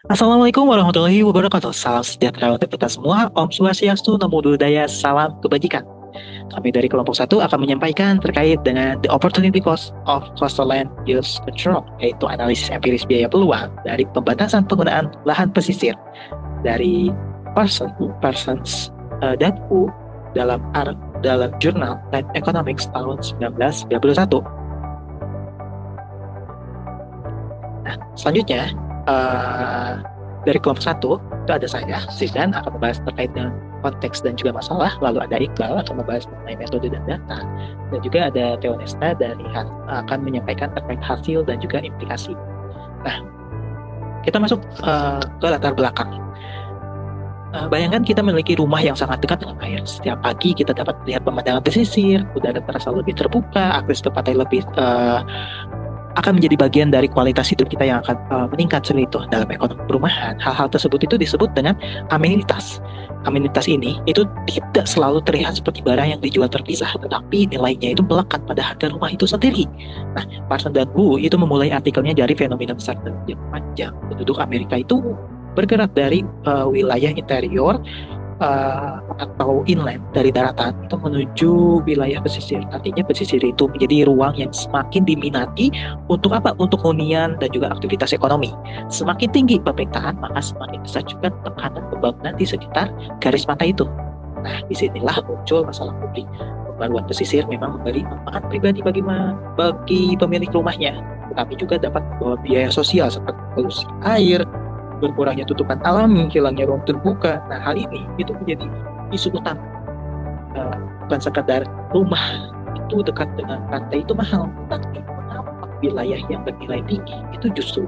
Assalamualaikum warahmatullahi wabarakatuh. Salam sejahtera untuk kita semua. Om Swastiastu, Namo Buddhaya, salam kebajikan. Kami dari kelompok satu akan menyampaikan terkait dengan the opportunity cost of coastal land use control, yaitu analisis empiris biaya peluang dari pembatasan penggunaan lahan pesisir dari Parsons dan Wu dalam jurnal Land Economics tahun 1991. Nah, selanjutnya uh, dari kelompok satu itu ada saya, Zidan, akan membahas terkait dengan konteks dan juga masalah. Lalu ada Iqbal akan membahas mengenai metode dan data, dan juga ada Theonesta akan menyampaikan terkait hasil dan juga implikasi. Nah, kita masuk ke latar belakang. Bayangkan kita memiliki rumah yang sangat dekat dengan air. Setiap pagi kita dapat melihat pemandangan pesisir, udara terasa lebih terbuka, akses ke pantai lebih akan menjadi bagian dari kualitas hidup kita yang akan meningkat seperti itu dalam ekonomi perumahan. Hal-hal tersebut itu disebut dengan amenitas. Amenitas ini itu tidak selalu terlihat seperti barang yang dijual terpisah, tetapi nilainya itu melekat pada harga rumah itu sendiri. Nah, Parson dan Wu itu memulai artikelnya dari fenomena besar dan yang panjang. Penduduk Amerika itu bergerak dari wilayah interior atau inland dari daratan itu menuju wilayah pesisir. Artinya pesisir itu menjadi ruang yang semakin diminati untuk apa? Untuk hunian dan juga aktivitas ekonomi. Semakin tinggi permintaan, maka semakin besar juga tekanan pembangunan di sekitar garis pantai itu. Nah, disinilah muncul masalah publik. Pembaruan pesisir memang memberi manfaat pribadi bagi pemilik rumahnya, tetapi juga dapat membawa biaya sosial seperti polusi air, berkurangnya tutupan alami, hilangnya ruang terbuka. Nah, hal ini itu menjadi isu utama. Bukan sekadar rumah itu dekat dengan pantai itu mahal, tapi mengapa wilayah yang bernilai tinggi itu justru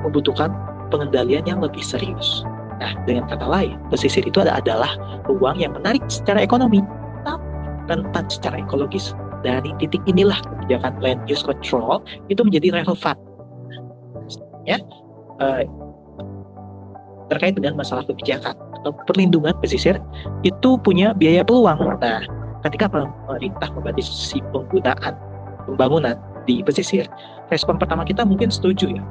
membutuhkan pengendalian yang lebih serius. Nah, dengan kata lain, pesisir itu adalah ruang yang menarik secara ekonomi, tapi rentan secara ekologis. Dari titik inilah kebijakan land use control itu menjadi relevan. Ya, terkait dengan masalah kebijakan atau perlindungan pesisir itu punya biaya peluang. Nah, ketika pemerintah membatasi penggunaan pembangunan di pesisir, respon pertama kita mungkin setuju ya.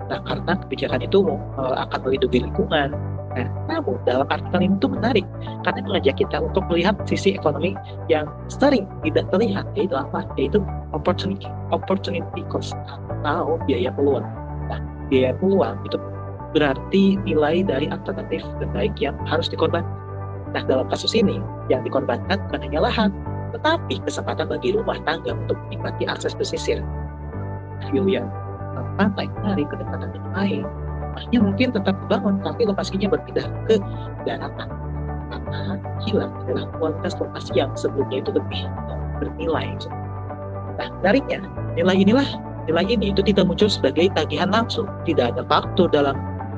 Nah, karena kebijakan itu akan melindungi lingkungan. Nah, namun dalam artikel ini itu menarik karena mengajak kita untuk melihat sisi ekonomi yang sering tidak terlihat, yaitu apa? Yaitu opportunity cost atau biaya peluang. Nah, biaya peluang itu berarti nilai dari alternatif terbaik yang harus dikorbankan. Nah, dalam kasus ini, yang dikorbankan bukan hanya lahan, tetapi kesempatan bagi rumah tangga untuk menikmati akses pesisir. View yang pantai, menarik, kedekatan dengan air. Rumahnya mungkin tetap dibangun, tapi lokasinya berpindah ke daratan. Karena hilang adalah kualitas lokasi yang sebelumnya itu lebih bernilai. Nah, menariknya, nilai ini itu tidak muncul sebagai tagihan langsung. Tidak ada faktur dalam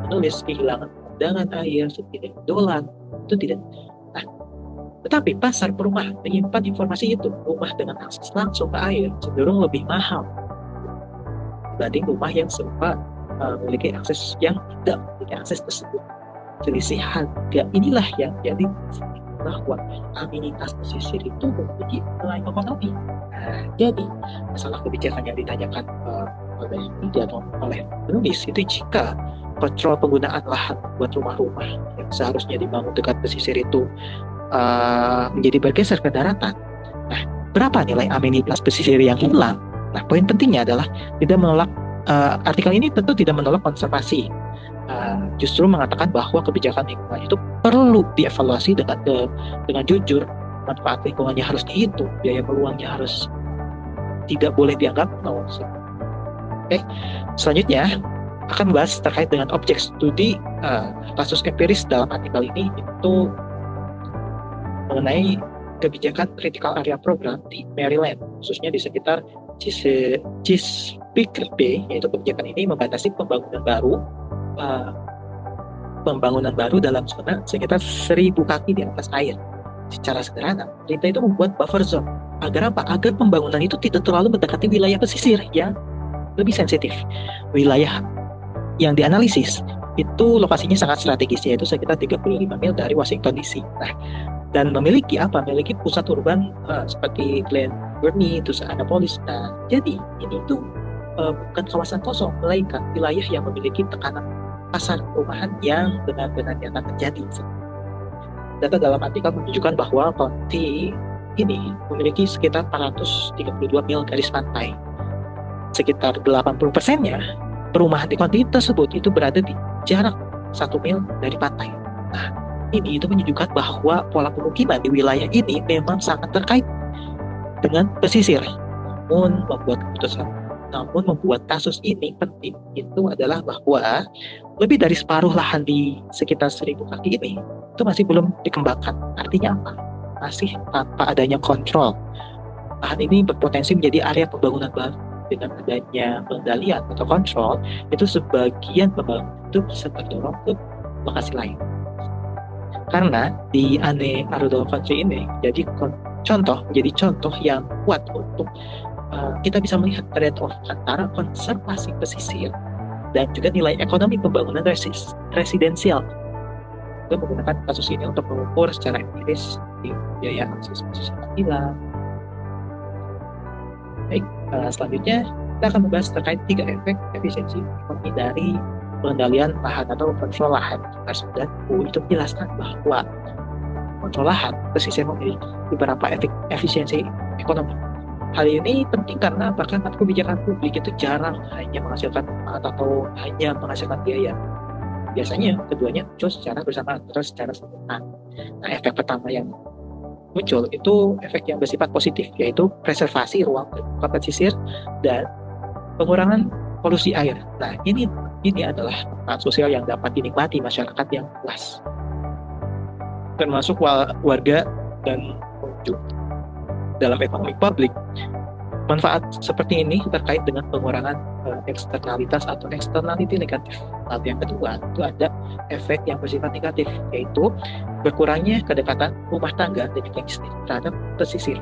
menulis kehilangan pandangan air, setidaknya dolar, itu tidak. Nah, tetapi pasar perumahan menyimpan informasi itu. Rumah dengan akses langsung ke air cenderung lebih mahal dibanding rumah yang serupa memiliki akses yang tidak memiliki akses tersebut. Selisih harga inilah yang jadi bahwa amenitas pesisir itu memiliki nilai ekonomi. Nah, jadi masalah kebijakan yang ditanyakan oleh penulis itu jika kontrol penggunaan lahan buat rumah-rumah yang seharusnya dibangun dekat pesisir itu menjadi bergeser ke daratan. Nah, berapa nilai amenitas pesisir yang hilang? Nah, poin pentingnya adalah tidak menolak artikel ini tentu tidak menolak konservasi. Justru mengatakan bahwa kebijakan lingkungan itu perlu dievaluasi dengan jujur. Manfaat lingkungannya harus dihitung, biaya peluangnya harus tidak boleh dianggap nol. Oke, selanjutnya akan membahas terkait dengan objek studi kasus empiris dalam artikel ini itu mengenai kebijakan critical area program di Maryland, khususnya di sekitar Chesapeake Bay, yaitu kebijakan ini membatasi pembangunan baru dalam zona sekitar 1.000 kaki di atas air. Secara sederhana, pemerintah itu membuat buffer zone. Agar apa? Agar pembangunan itu tidak terlalu mendekati wilayah pesisir yang lebih sensitif. Wilayah yang dianalisis itu lokasinya sangat strategis, yaitu sekitar 35 mil dari Washington DC. Nah, dan memiliki pusat urban seperti Glen Burnie, terus Annapolis. Nah, jadi ini tuh bukan kawasan kosong, melainkan wilayah yang memiliki tekanan pasar perumahan yang benar-benar nyata terjadi. Data dalam artikel menunjukkan bahwa county ini memiliki sekitar 432 mil garis pantai. Sekitar 80%-nya perumahan di county tersebut itu berada di jarak 1 mil dari pantai. Nah, ini itu menunjukkan bahwa pola pemukiman di wilayah ini memang sangat terkait dengan pesisir. Namun membuat kasus ini penting itu adalah bahwa lebih dari separuh lahan di sekitar 1.000 kaki ini itu masih belum dikembangkan. Artinya apa? Masih tanpa adanya kontrol. Lahan ini berpotensi menjadi area pembangunan baru. Dengan adanya pengendalian atau kontrol, itu sebagian pembangunan itu bisa terdorong ke lokasi lain. Karena di Ane Arudol Country ini jadi contoh yang kuat untuk kita bisa melihat trade-off antara konservasi pesisir dan juga nilai ekonomi pembangunan residensial. Kita menggunakan kasus ini untuk mengukur secara empiris di biaya akses pesisir hilang. Baik, selanjutnya kita akan membahas terkait 3 efek efisiensi ekonomi dari pengendalian lahan atau kontrol lahan. Dan itu menjelaskan bahwa kontrol lahan pesisir memiliki beberapa efek efisiensi ekonomi. Hal ini penting karena bahkan kebijakan publik itu jarang hanya menghasilkan manfaat atau hanya menghasilkan biaya. Biasanya keduanya muncul secara bersamaan atau secara simultan. Nah, efek pertama yang muncul itu efek yang bersifat positif, yaitu preservasi ruang terbuka pesisir dan pengurangan polusi air. Nah, ini adalah manfaat sosial yang dapat dinikmati masyarakat yang luas, termasuk warga dan pengunjung. Dalam ekonomi publik, manfaat seperti ini terkait dengan pengurangan eksternalitas atau externality negatif. Lalu yang kedua, itu ada efek yang bersifat negatif, yaitu berkurangnya kedekatan rumah tangga dan bisnis terhadap pesisir.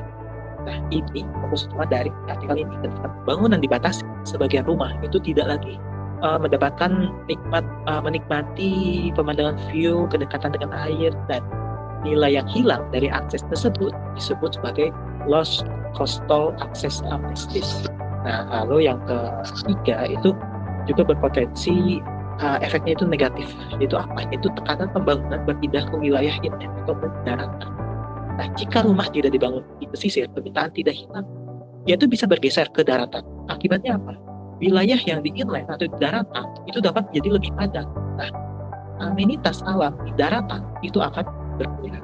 Nah, ini fokus utama dari artikel ini. Ketika bangunan dibatasi, sebagian rumah itu tidak lagi mendapatkan menikmati pemandangan view, kedekatan dengan air, dan nilai yang hilang dari akses tersebut disebut sebagai loss coastal access amnesties. Nah, lalu yang ketiga itu juga berpotensi efeknya itu negatif. Itu apa? Itu tekanan pembangunan berpindah ke wilayah inlet atau daratan. Nah, jika rumah tidak dibangun di pesisir, permintaan tidak hilang, yaitu bisa bergeser ke daratan. Akibatnya apa? Wilayah yang di inlet atau di daratan itu dapat menjadi lebih padat. Nah, amenitas alam di daratan itu akan berkurang.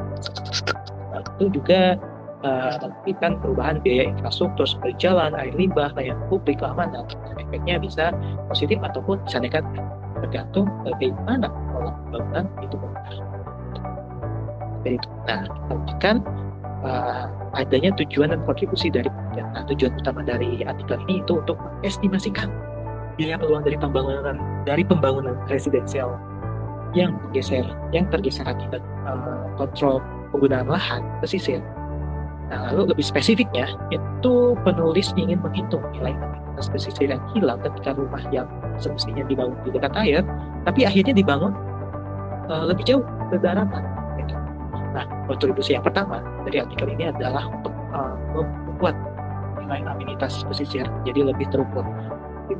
Nah, itu juga mengakibatkan perubahan biaya infrastruktur seperti jalan, air limbah, layanan publik, keamanan. Efeknya bisa positif ataupun bisa negatif, tergantung bagaimana pola pembangunan itu berubah. Nah, kita lanjutkan adanya tujuan dan kontribusi dari pekerjaan. Nah, tujuan utama dari artikel ini itu untuk mengestimasikan biaya peluang dari pembangunan residensial yang tergeser akibat kontrol penggunaan lahan pesisir. Nah, lalu lebih spesifiknya, itu penulis ingin menghitung nilai aktivitas pesisir yang hilang ketika rumah yang semestinya dibangun di dekat air, tapi akhirnya dibangun lebih jauh ke daratan. Gitu. Nah, kontribusi yang pertama dari artikel ini adalah untuk membuat nilai amenitas pesisir jadi lebih terukur.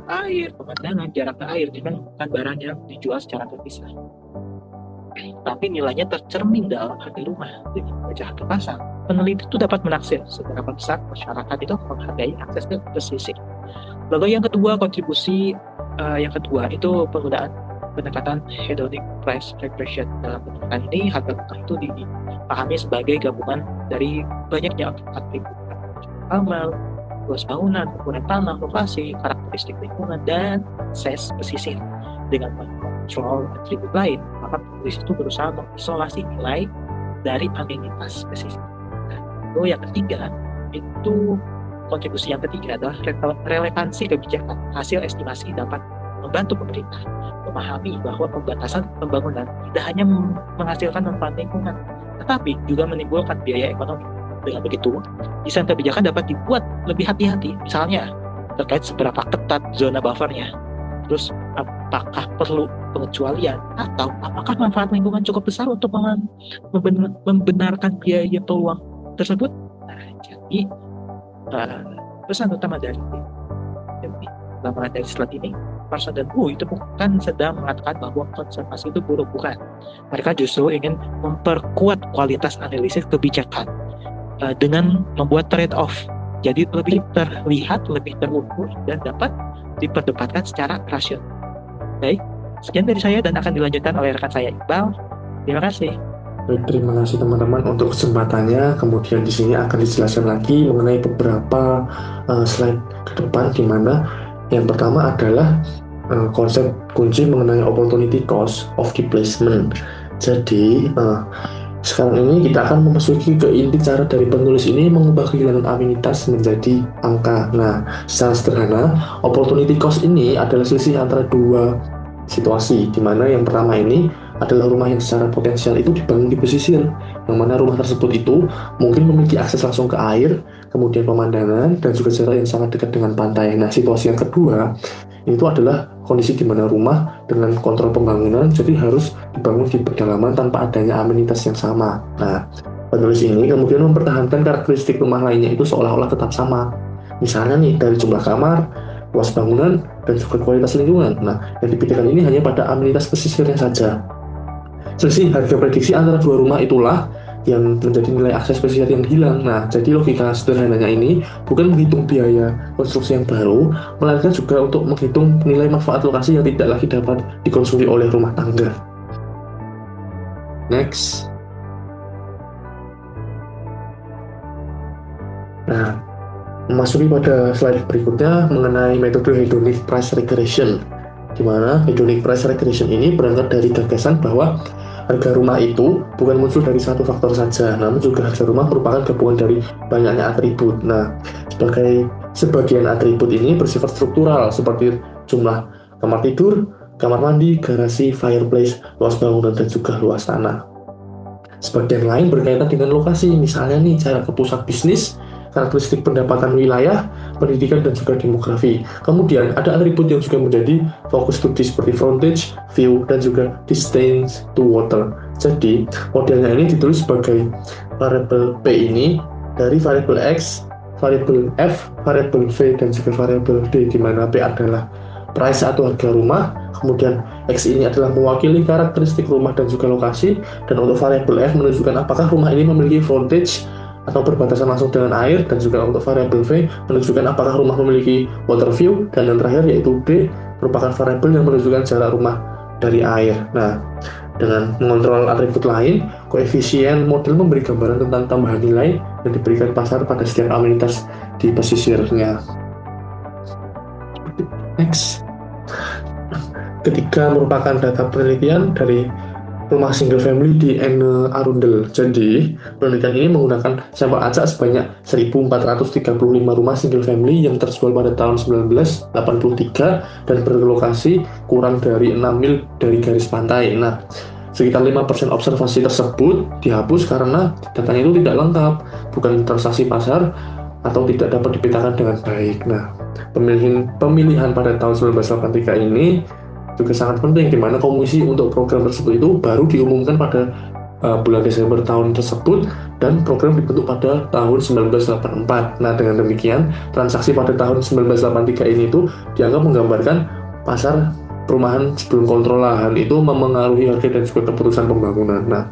Air, pemandangan, jarak ke air, dengan bukan barang yang dijual secara terpisah. Tapi nilainya tercermin dalam harga rumah dengan wajah terpasang. Peneliti itu dapat menaksir seberapa besar masyarakat itu menghargai akses ke pesisir. Lalu yang kedua, kontribusi yang kedua itu penggunaan pendekatan hedonic price regression. Dalam pendekatan ini, harga rumah itu dipahami sebagai gabungan dari banyaknya atribut amal, luas bangunan, ukuran tanah, lokasi, karakteristik lingkungan, dan akses pesisir. Dengan mengontrol atribut lain, maka penulis itu berusaha mengisolasi nilai dari amenitas pesisir. Lalu yang ketiga, itu kontribusi yang ketiga adalah relevansi kebijakan. Hasil estimasi dapat membantu pemerintah memahami bahwa pembatasan pembangunan tidak hanya menghasilkan manfaat lingkungan, tetapi juga menimbulkan biaya ekonomi. Dengan begitu, desain kebijakan dapat dibuat lebih hati-hati, misalnya terkait seberapa ketat zona buffernya, terus apakah perlu pengecualian, atau apakah manfaat lingkungan cukup besar untuk membenarkan biaya peluang tersebut. Nah, jadi pesan utama dari slide ini Parson dan Wu itu bukan sedang mengatakan bahwa konservasi itu buruk, bukan. Mereka justru ingin memperkuat kualitas analisis kebijakan dengan membuat trade-off. Jadi lebih terlihat, lebih terukur, dan dapat diperdebatkan secara rasional. Baik, sekian dari saya dan akan dilanjutkan oleh rekan saya Iqbal. Terima kasih. Baik, terima kasih teman-teman untuk kesempatannya. Kemudian di sini akan dijelaskan lagi mengenai beberapa slide ke depan, di mana yang pertama adalah konsep kunci mengenai opportunity cost of displacement. Jadi sekarang ini kita akan memasuki ke inti cara dari penulis ini mengubah kehilangan aminitas menjadi angka. Nah, secara sederhana, opportunity cost ini adalah selisih antara dua situasi, di mana yang pertama ini adalah rumah yang secara potensial itu dibangun di pesisir, yang mana rumah tersebut itu mungkin memiliki akses langsung ke air, kemudian pemandangan, dan juga jarak yang sangat dekat dengan pantai. Nah, situasi yang kedua itu adalah kondisi di mana rumah dengan kontrol pembangunan jadi harus dibangun di pedalaman tanpa adanya amenitas yang sama. Nah, penulis ini kemudian mempertahankan karakteristik rumah lainnya itu seolah-olah tetap sama. Misalnya nih, dari jumlah kamar, luas bangunan, dan juga kualitas lingkungan. Nah, yang dibedakan ini hanya pada amenitas pesisirnya saja. Selisih harga prediksi antara dua rumah itulah yang menjadi nilai akses pesisir yang hilang. Nah, jadi logika sederhananya ini bukan menghitung biaya konstruksi yang baru, melainkan juga untuk menghitung nilai manfaat lokasi yang tidak lagi dapat dikonsumsi oleh rumah tangga. Next. Nah, memasuki pada slide berikutnya mengenai metode hedonic price regression, di mana hedonic price regression ini berangkat dari gagasan bahwa harga rumah itu bukan muncul dari satu faktor saja, namun juga harga rumah merupakan gabungan dari banyaknya atribut. Nah, sebagian atribut ini bersifat struktural seperti jumlah kamar tidur, kamar mandi, garasi, fireplace, luas bangunan, dan juga luas tanah. Sebagian lain berkaitan dengan lokasi, misalnya nih jarak ke pusat bisnis, karakteristik pendapatan wilayah, pendidikan, dan juga demografi. Kemudian ada atribut yang juga menjadi fokus studi seperti frontage, view, dan juga distance to water. Jadi modelnya ini ditulis sebagai variabel P ini dari variabel X, variabel F, variabel V, dan juga variabel D, di mana P adalah price atau harga rumah, kemudian X ini adalah mewakili karakteristik rumah dan juga lokasi, dan untuk variabel F menunjukkan apakah rumah ini memiliki frontage atau berbatasan langsung dengan air, dan juga untuk variabel V menunjukkan apakah rumah memiliki water view, dan yang terakhir yaitu D merupakan variabel yang menunjukkan jarak rumah dari air. Nah, dengan mengontrol atribut lain, koefisien model memberi gambaran tentang tambahan nilai yang diberikan pasar pada setiap amenitas di pesisirnya. Next. Ketiga merupakan data penelitian dari rumah single family di Ene Arundel. Jadi, penelitian ini menggunakan sampel acak sebanyak 1.435 rumah single family yang terjual pada tahun 1983 dan berlokasi kurang dari 6 mil dari garis pantai. Nah, sekitar 5% observasi tersebut dihapus karena datanya itu tidak lengkap, bukan transaksi pasar, atau tidak dapat dipetakan dengan baik. Nah, pemilihan pada tahun 1983 ini juga sangat penting, di mana komisi untuk program tersebut itu baru diumumkan pada bulan Desember tahun tersebut, dan program dibentuk pada tahun 1984. Nah, dengan demikian transaksi pada tahun 1983 ini itu dianggap menggambarkan pasar perumahan sebelum kontrol lahan itu memengaruhi harga dan juga keputusan pembangunan. Nah,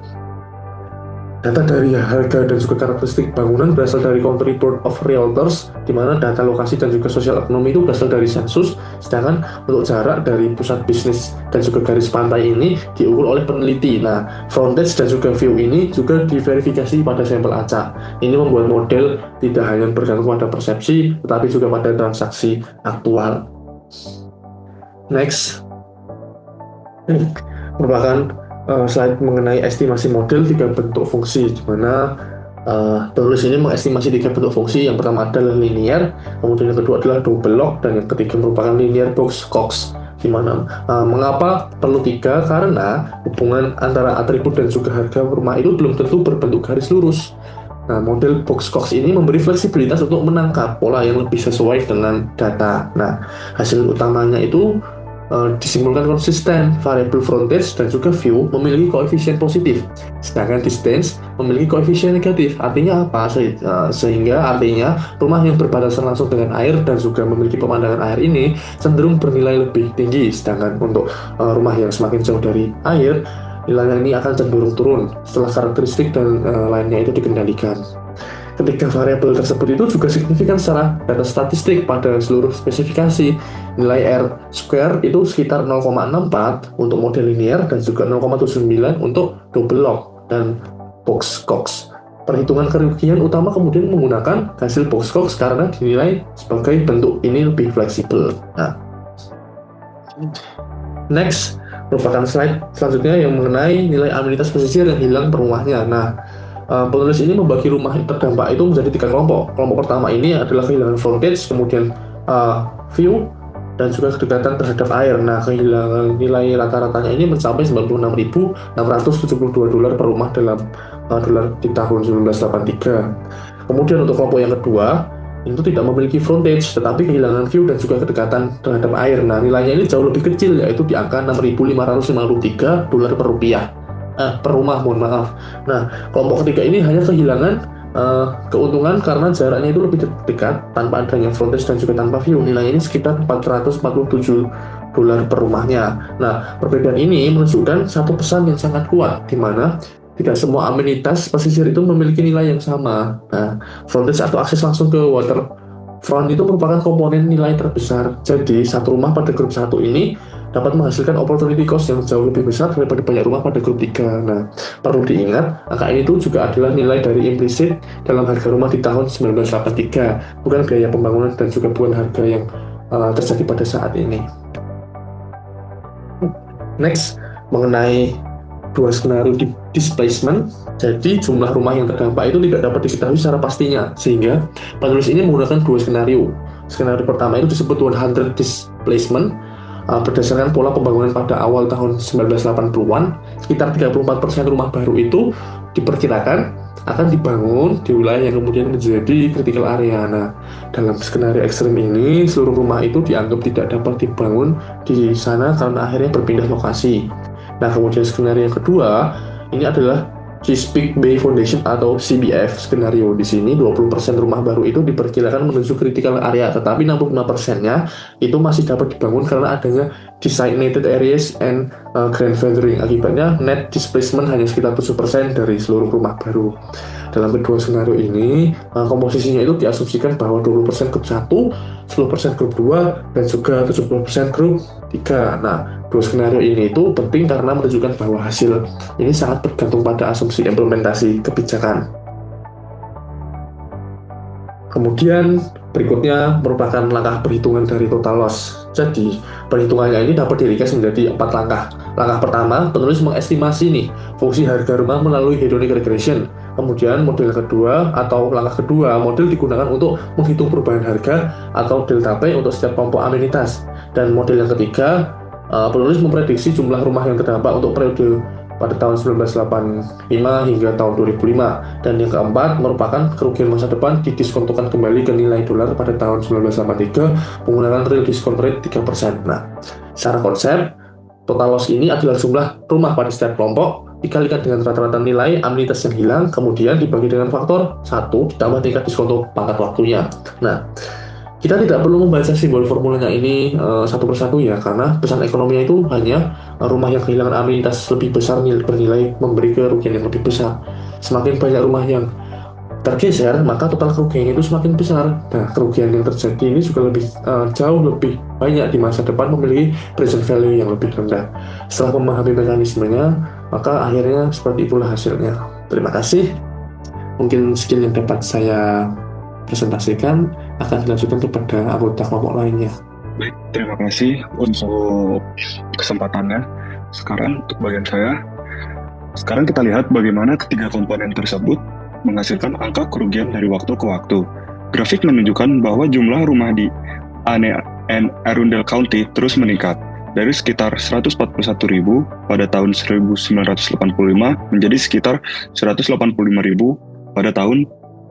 data dari harga dan juga karakteristik bangunan berasal dari Country Board of Realtors, di mana data lokasi dan juga sosial ekonomi itu berasal dari sensus, sedangkan untuk jarak dari pusat bisnis dan juga garis pantai ini diukur oleh peneliti. Nah, frontage dan juga view ini juga diverifikasi pada sampel acak. Ini membuat model tidak hanya bergantung pada persepsi, tetapi juga pada transaksi aktual. Next. Merupakan slide mengenai estimasi model 3 bentuk fungsi, di mana penulis ini mengestimasi 3 bentuk fungsi. Yang pertama adalah linear, kemudian yang kedua adalah double log, dan yang ketiga merupakan linear box Cox. Di mana mengapa perlu 3? Karena hubungan antara atribut dan juga harga rumah itu belum tentu berbentuk garis lurus. Nah, model box Cox ini memberi fleksibilitas untuk menangkap pola yang lebih sesuai dengan data. Nah, hasil utamanya itu disimpulkan konsisten, variabel frontage dan juga view memiliki koefisien positif, sedangkan distance memiliki koefisien negatif. Artinya apa? Sehingga artinya rumah yang berbatasan langsung dengan air dan juga memiliki pemandangan air ini cenderung bernilai lebih tinggi, sedangkan untuk rumah yang semakin jauh dari air, nilainya ini akan cenderung turun setelah karakteristik dan lainnya itu dikendalikan. Ketiga variabel tersebut itu juga signifikan secara data statistik pada seluruh spesifikasi. Nilai R square itu sekitar 0,64 untuk model linear dan juga 0,79 untuk double log dan box Cox. Perhitungan kerugian utama kemudian menggunakan hasil box Cox karena dinilai sebagai bentuk ini lebih fleksibel. Nah, next merupakan slide selanjutnya yang mengenai nilai amenitas pesisir yang hilang per rumahnya. Nah, penulis ini membagi rumah terdampak itu menjadi 3 kelompok. Kelompok pertama ini adalah kehilangan frontage, kemudian view, dan juga kedekatan terhadap air. Nah, kehilangan nilai rata-ratanya ini mencapai $96.672 per rumah dalam dolar di tahun 1983. Kemudian untuk kelompok yang kedua, itu tidak memiliki frontage, tetapi kehilangan view dan juga kedekatan terhadap air. Nah, nilainya ini jauh lebih kecil, yaitu di angka $6.553 per rupiah. Per rumah, mohon maaf. Nah, kelompok ketiga ini hanya kehilangan keuntungan karena jaraknya itu lebih dekat tanpa adanya frontage dan juga tanpa view. Nilainya ini sekitar $447 per rumahnya. Nah, perbedaan ini menunjukkan satu pesan yang sangat kuat, di mana tidak semua amenitas pesisir itu memiliki nilai yang sama. Nah, frontage atau akses langsung ke waterfront itu merupakan komponen nilai terbesar. Jadi, satu rumah pada grup 1 ini dapat menghasilkan opportunity cost yang jauh lebih besar daripada banyak rumah pada grup 3. Nah, perlu diingat, angka ini itu juga adalah nilai dari implisit dalam harga rumah di tahun 1983, bukan biaya pembangunan dan juga bukan harga yang terjadi pada saat ini. Next, mengenai dua skenario displacement. Jadi, jumlah rumah yang terdampak itu tidak dapat diketahui secara pastinya, sehingga penulis ini menggunakan dua skenario. Skenario pertama itu disebut 100 displacement. Berdasarkan pola pembangunan pada awal tahun 1980-an, sekitar 34% rumah baru itu diperkirakan akan dibangun di wilayah yang kemudian menjadi critical area. Nah, dalam skenario ekstrem ini, seluruh rumah itu dianggap tidak dapat dibangun di sana karena akhirnya berpindah lokasi. Nah, kemudian skenario yang kedua, ini adalah Chesapeake Bay Foundation atau CBF skenario. Di sini 20% rumah baru itu diperkirakan menuju critical area, tetapi 65%-nya itu masih dapat dibangun karena adanya designated areas and grandfathering. Akibatnya net displacement hanya sekitar 7% dari seluruh rumah baru. Dalam kedua skenario ini, komposisinya itu diasumsikan bahwa 20% grup 1, 10% grup 2, dan juga 70% grup 3. Nah, dua skenario ini itu penting karena menunjukkan bahwa hasil ini sangat bergantung pada asumsi implementasi kebijakan. Kemudian berikutnya merupakan langkah perhitungan dari total loss. Jadi perhitungannya ini dapat diringkas menjadi 4 langkah. Langkah pertama, penulis mengestimasi nih fungsi harga rumah melalui hedonic regression. Kemudian model kedua atau langkah kedua, model digunakan untuk menghitung perubahan harga atau delta P untuk setiap kelompok amenitas. Dan model yang ketiga, penulis memprediksi jumlah rumah yang terdampak untuk periode pada tahun 1985 hingga tahun 2005. Dan yang keempat merupakan kerugian masa depan didiskontokan kembali ke nilai dolar pada tahun 1983 menggunakan real discount rate 3%. Nah, secara konsep, total loss ini adalah jumlah rumah pada setiap kelompok dikalikan dengan rata-rata nilai amenitas yang hilang, kemudian dibagi dengan faktor 1 ditambah tingkat diskonto pangkat waktunya. Nah, kita tidak perlu membaca simbol formulanya ini satu persatu ya, karena pesan ekonominya itu hanya rumah yang kehilangan amenitas lebih besar bernilai memberi kerugian yang lebih besar. Semakin banyak rumah yang tergeser, maka total kerugian itu semakin besar. Nah, kerugian yang terjadi ini juga jauh lebih banyak di masa depan memiliki present value yang lebih rendah. Setelah memahami mekanismenya, maka akhirnya seperti itulah hasilnya. Terima kasih. Mungkin skill yang dapat saya presentasikan akan dilanjutkan kepada anggota kelompok lainnya. Baik, terima kasih untuk kesempatannya. Sekarang untuk bagian saya, sekarang kita lihat bagaimana ketiga komponen tersebut menghasilkan angka kerugian dari waktu ke waktu. Grafik menunjukkan bahwa jumlah rumah di Anne and Arundel County terus meningkat dari sekitar 141.000 pada tahun 1985 menjadi sekitar 185.000 pada tahun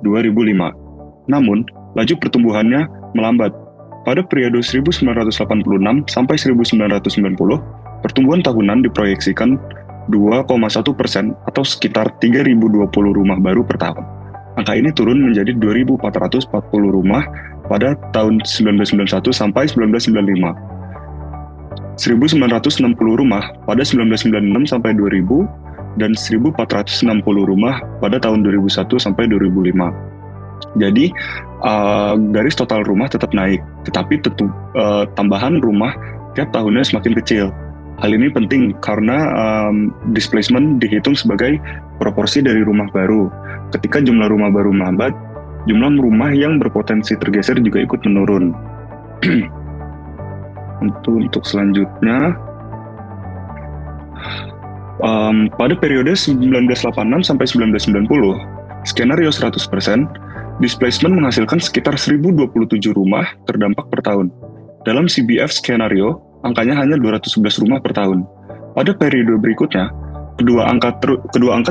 2005. Namun, laju pertumbuhannya melambat pada periode 1986 sampai 1990, pertumbuhan tahunan diproyeksikan 2,1% atau sekitar 3.020 rumah baru per tahun. Angka ini turun menjadi 2.440 rumah pada tahun 1991 sampai 1995. 1.960 rumah pada 1996 sampai 2000 dan 1.460 rumah pada tahun 2001 sampai 2005. Jadi garis total rumah tetap naik, tetapi tambahan rumah tiap tahunnya semakin kecil. Hal ini penting karena displacement dihitung sebagai proporsi dari rumah baru. Ketika jumlah rumah baru melambat, jumlah rumah yang berpotensi tergeser juga ikut menurun. Untuk selanjutnya, pada periode 1986 sampai 1990, skenario 100%, displacement menghasilkan sekitar 1.027 rumah terdampak per tahun. Dalam CBF skenario, angkanya hanya 211 rumah per tahun. Pada periode berikutnya, kedua angka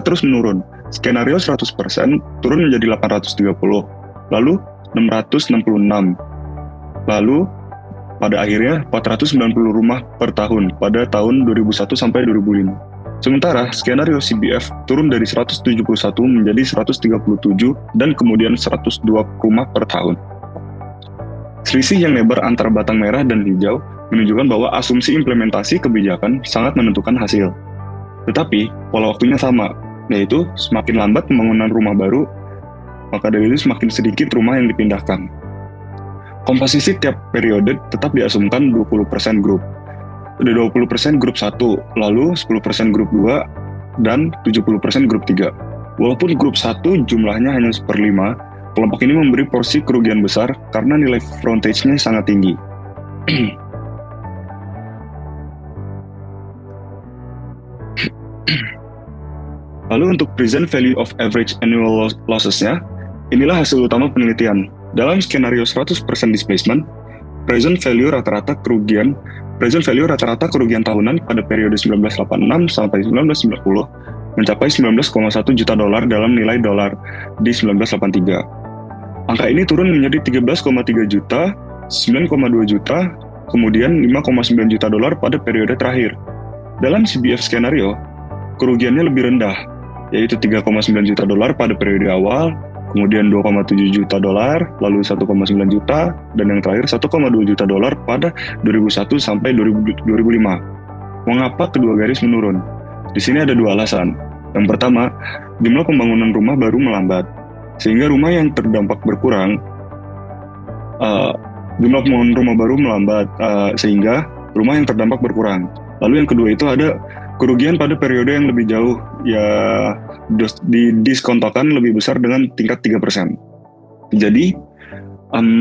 terus menurun. Skenario 100% turun menjadi 830, lalu 666, lalu pada akhirnya 490 rumah per tahun pada tahun 2001 sampai 2005. Sementara skenario CBF turun dari 171 menjadi 137 dan kemudian 102 rumah per tahun. Selisih yang lebar antara batang merah dan hijau menunjukkan bahwa asumsi implementasi kebijakan sangat menentukan hasil. Tetapi pola waktunya sama, yaitu semakin lambat pembangunan rumah baru, maka dari itu semakin sedikit rumah yang dipindahkan. Komposisi tiap periode tetap diasumkan 20% grup. Ada 20% grup 1, lalu 10% grup 2, dan 70% grup 3. Walaupun grup 1 jumlahnya hanya 1/5, kelompok ini memberi porsi kerugian besar karena nilai frontage-nya sangat tinggi. Lalu untuk present value of average annual losses-nya, inilah hasil utama penelitian. Dalam skenario 100% displacement, present value rata-rata kerugian tahunan pada periode 1986 sampai 1990 mencapai 19,1 juta dolar dalam nilai dolar di 1983. Angka ini turun menjadi 13,3 juta, 9,2 juta, kemudian 5,9 juta dolar pada periode terakhir. Dalam CBF skenario, kerugiannya lebih rendah, yaitu 3,9 juta dolar pada periode awal, kemudian 2,7 juta dolar, lalu 1,9 juta, dan yang terakhir 1,2 juta dolar pada 2001 sampai 2005. Mengapa kedua garis menurun? Di sini ada dua alasan. Yang pertama, jumlah pembangunan rumah baru melambat, sehingga rumah yang terdampak berkurang. Jumlah pembangunan rumah baru melambat, sehingga rumah yang terdampak berkurang. Lalu yang kedua itu ada kerugian pada periode yang lebih jauh, ya didiskontokan lebih besar dengan tingkat 3%. Jadi,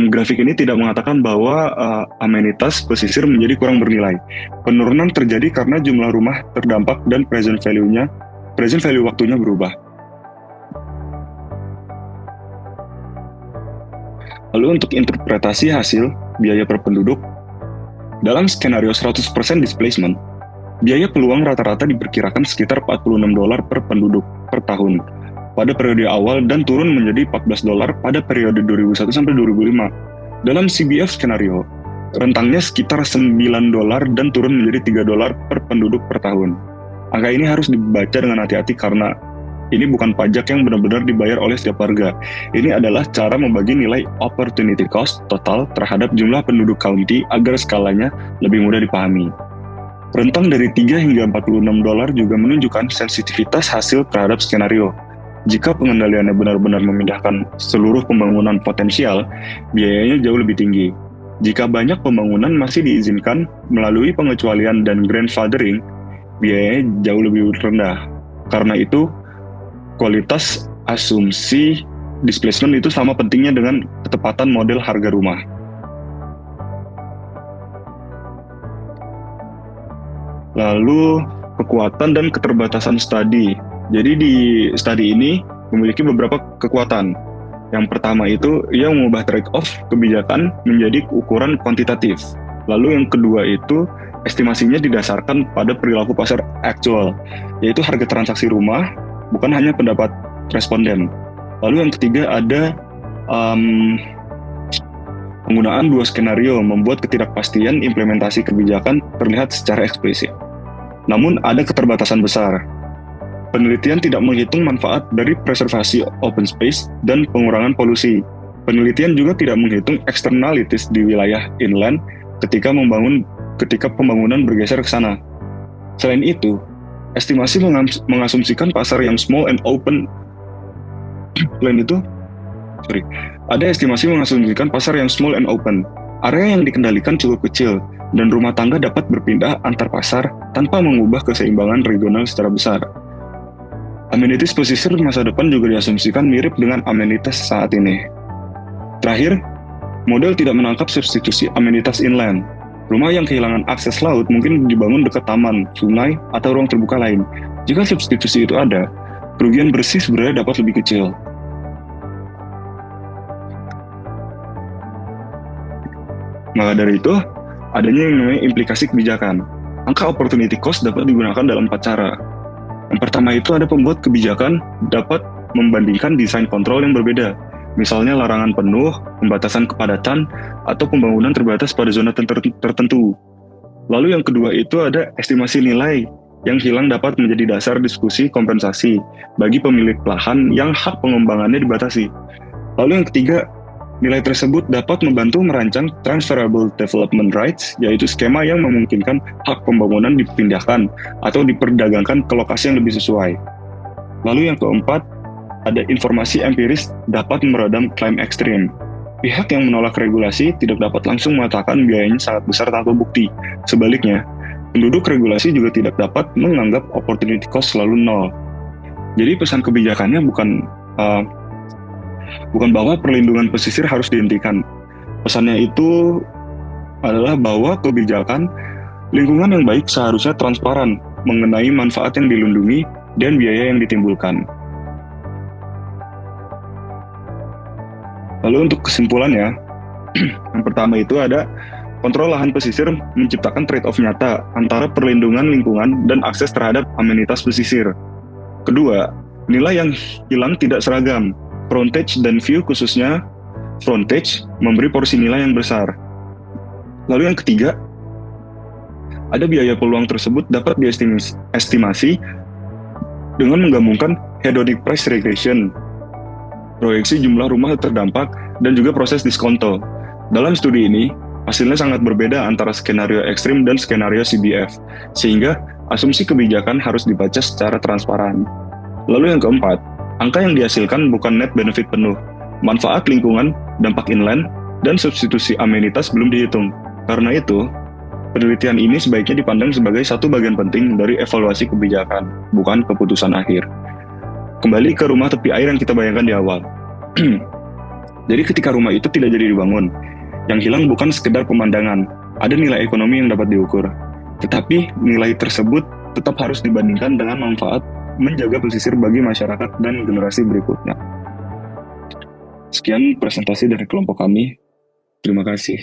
grafik ini tidak mengatakan bahwa amenitas pesisir menjadi kurang bernilai. Penurunan terjadi karena jumlah rumah terdampak dan present value waktunya berubah. Lalu untuk interpretasi hasil biaya per penduduk, dalam skenario 100% displacement, biaya peluang rata-rata diperkirakan sekitar $46 per penduduk per tahun pada periode awal dan turun menjadi $14 pada periode 2001 sampai 2005. Dalam CBF skenario, rentangnya sekitar $9 dan turun menjadi $3 per penduduk per tahun. Angka ini harus dibaca dengan hati-hati karena ini bukan pajak yang benar-benar dibayar oleh setiap warga. Ini adalah cara membagi nilai opportunity cost total terhadap jumlah penduduk county agar skalanya lebih mudah dipahami. Rentang dari 3 hingga $46 juga menunjukkan sensitivitas hasil terhadap skenario. Jika pengendaliannya benar-benar memindahkan seluruh pembangunan potensial, biayanya jauh lebih tinggi. Jika banyak pembangunan masih diizinkan melalui pengecualian dan grandfathering, biayanya jauh lebih rendah. Karena itu, kualitas asumsi displacement itu sama pentingnya dengan ketepatan model harga rumah. Lalu, kekuatan dan keterbatasan studi. Jadi di studi ini memiliki beberapa kekuatan. Yang pertama itu, ia mengubah trade-off kebijakan menjadi ukuran kuantitatif. Lalu yang kedua itu, estimasinya didasarkan pada perilaku pasar aktual, yaitu harga transaksi rumah, bukan hanya pendapat responden. Lalu yang ketiga ada Penggunaan dua skenario membuat ketidakpastian implementasi kebijakan terlihat secara eksplisit. Namun ada keterbatasan besar. Penelitian tidak menghitung manfaat dari preservasi open space dan pengurangan polusi. Penelitian juga tidak menghitung externalities di wilayah inland ketika pembangunan bergeser ke sana. Selain itu, estimasi mengasumsikan pasar yang small and open. Ada estimasi mengasumsikan pasar yang small and open. Area yang dikendalikan cukup kecil, dan rumah tangga dapat berpindah antar pasar tanpa mengubah keseimbangan regional secara besar. Amenities pesisir masa depan juga diasumsikan mirip dengan amenities saat ini. Terakhir, model tidak menangkap substitusi amenitas inland. Rumah yang kehilangan akses laut mungkin dibangun dekat taman, sungai, atau ruang terbuka lain. Jika substitusi itu ada, kerugian bersih sebenarnya dapat lebih kecil. Maka dari itu, adanya yang namanya implikasi kebijakan. Angka opportunity cost dapat digunakan dalam 4 cara. Yang pertama itu ada pembuat kebijakan dapat membandingkan desain kontrol yang berbeda. Misalnya larangan penuh, pembatasan kepadatan, atau pembangunan terbatas pada zona tertentu. Lalu yang kedua itu ada estimasi nilai yang hilang dapat menjadi dasar diskusi kompensasi bagi pemilik lahan yang hak pengembangannya dibatasi. Lalu yang ketiga, nilai tersebut dapat membantu merancang transferable development rights, yaitu skema yang memungkinkan hak pembangunan dipindahkan atau diperdagangkan ke lokasi yang lebih sesuai. Lalu yang keempat, ada informasi empiris dapat meredam klaim ekstrim. Pihak yang menolak regulasi tidak dapat langsung mengatakan biayanya sangat besar tanpa bukti. Sebaliknya, penduduk regulasi juga tidak dapat menganggap opportunity cost selalu nol. Jadi pesan kebijakannya bukan bahwa perlindungan pesisir harus dihentikan. Pesannya itu adalah bahwa kebijakan lingkungan yang baik seharusnya transparan mengenai manfaat yang dilindungi dan biaya yang ditimbulkan. Lalu untuk kesimpulannya, yang pertama itu ada kontrol lahan pesisir menciptakan trade-off nyata antara perlindungan lingkungan dan akses terhadap amenitas pesisir. Kedua, nilai yang hilang tidak seragam. Frontage dan view, khususnya frontage, memberi porsi nilai yang besar. Lalu yang ketiga, ada biaya peluang tersebut dapat diestimasi dengan menggabungkan hedonic price regression, proyeksi jumlah rumah terdampak, dan juga proses diskonto. Dalam studi ini, hasilnya sangat berbeda antara skenario ekstrim dan skenario CBF, sehingga asumsi kebijakan harus dibaca secara transparan. Lalu yang keempat, angka yang dihasilkan bukan net benefit penuh. Manfaat lingkungan, dampak inland, dan substitusi amenitas belum dihitung. Karena itu, penelitian ini sebaiknya dipandang sebagai satu bagian penting dari evaluasi kebijakan, bukan keputusan akhir. Kembali ke rumah tepi air yang kita bayangkan di awal. Jadi ketika rumah itu tidak jadi dibangun, yang hilang bukan sekedar pemandangan, ada nilai ekonomi yang dapat diukur. Tetapi nilai tersebut tetap harus dibandingkan dengan manfaat menjaga pesisir bagi masyarakat dan generasi berikutnya. Sekian presentasi dari kelompok kami. Terima kasih.